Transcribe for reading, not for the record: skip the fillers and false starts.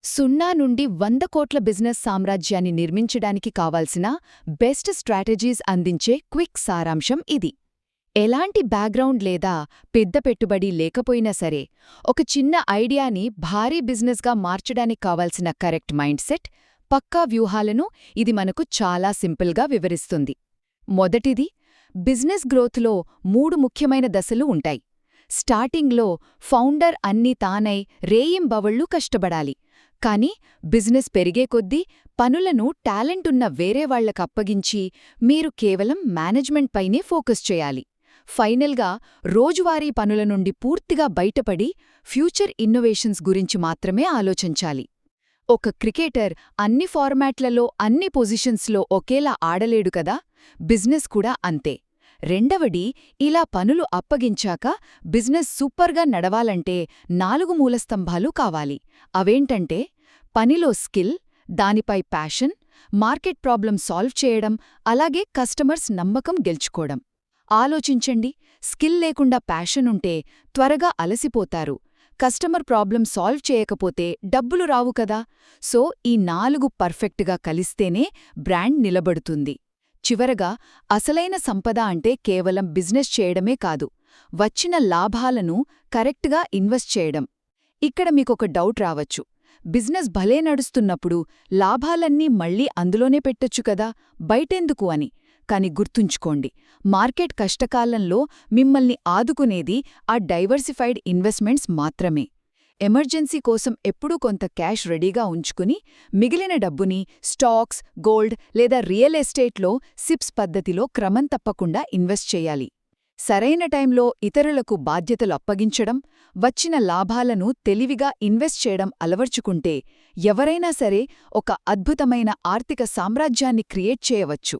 సున్నా నుండి 100 కోట్ల బిజినెస్ సామ్రాజ్యాన్ని నిర్మించడానికి కావాల్సిన బెస్ట్ స్ట్రాటజీస్ అందించే క్విక్ సారాంశం ఇది. ఎలాంటి బ్యాక్గ్రౌండ్ లేదా పెద్ద పెట్టుబడి లేకపోయినా సరే, ఒక చిన్న ఐడియాని భారీ బిజినెస్గా మార్చడానికి కావాల్సిన కరెక్ట్ మైండ్ సెట్, పక్కా వ్యూహాలను ఇది మనకు చాలా సింపుల్గా వివరిస్తుంది. మొదటిది, బిజినెస్ గ్రోత్లో 3 ముఖ్యమైన దశలు ఉంటాయి. స్టార్టింగ్లో ఫౌండర్ అన్నీ తానై రేయింబవళ్లూ కష్టపడాలి. కానీ బిజినెస్ పెరిగే కొద్దీ పనులను టాలెంటున్న వేరేవాళ్లకప్పగించి మీరు కేవలం మేనేజ్మెంట్ పైనే ఫోకస్ చేయాలి. ఫైనల్గా రోజువారీ పనుల నుండి పూర్తిగా బయటపడి ఫ్యూచర్ ఇన్నోవేషన్స్ గురించి మాత్రమే ఆలోచించాలి. ఒక క్రికెటర్ అన్ని ఫార్మాట్లలో అన్ని పొజిషన్స్లో ఒకేలా ఆడలేడు కదా, బిజినెస్ కూడా అంతే. రెండవది, ఇలా పనులు అప్పగించాక బిజినెస్ సూపర్గా నడవాలంటే 4 మూలస్తంభాలు కావాలి. అవేంటంటే పనిలో స్కిల్, దానిపై ప్యాషన్, మార్కెట్ ప్రాబ్లం సాల్వ్ చేయడం, అలాగే కస్టమర్స్ నమ్మకం గెలుచుకోవడం. ఆలోచించండి, స్కిల్ లేకుండా ప్యాషన్ ఉంటే త్వరగా అలసిపోతారు. కస్టమర్ ప్రాబ్లం సాల్వ్ చేయకపోతే డబ్బులు రావు కదా. సో ఈ 4 పర్ఫెక్ట్గా కలిస్తేనే బ్రాండ్ నిలబడుతుంది. చివరగా, అసలైన సంపద అంటే కేవలం బిజినెస్ చేయడమే కాదు, వచ్చిన లాభాలను కరెక్ట్గా ఇన్వెస్ట్ చేయడం. ఇక్కడ మీకొక డౌట్ రావచ్చు, బిజినెస్ భలే నడుస్తున్నప్పుడు లాభాలన్నీ మళ్ళీ అందులోనే పెట్టొచ్చు కదా, బయటెందుకు అని. కాని గుర్తుంచుకోండి, మార్కెట్ కష్టకాలంలో మిమ్మల్ని ఆదుకునేది ఆ డైవర్సిఫైడ్ ఇన్వెస్ట్మెంట్స్ మాత్రమే. ఎమర్జెన్సీ కోసం ఎప్పుడూ కొంత క్యాష్ రెడీగా ఉంచుకుని మిగిలిన డబ్బుని స్టాక్స్, గోల్డ్ లేదా రియల్ ఎస్టేట్లో సిప్స్ పద్ధతిలో క్రమం తప్పకుండా ఇన్వెస్ట్ చేయాలి. సరైన టైంలో ఇతరులకు బాధ్యతలు అప్పగించడం, వచ్చిన లాభాలను తెలివిగా ఇన్వెస్ట్ చేయడం అలవర్చుకుంటే ఎవరైనా సరే ఒక అద్భుతమైన ఆర్థిక సామ్రాజ్యాన్ని క్రియేట్ చేయవచ్చు.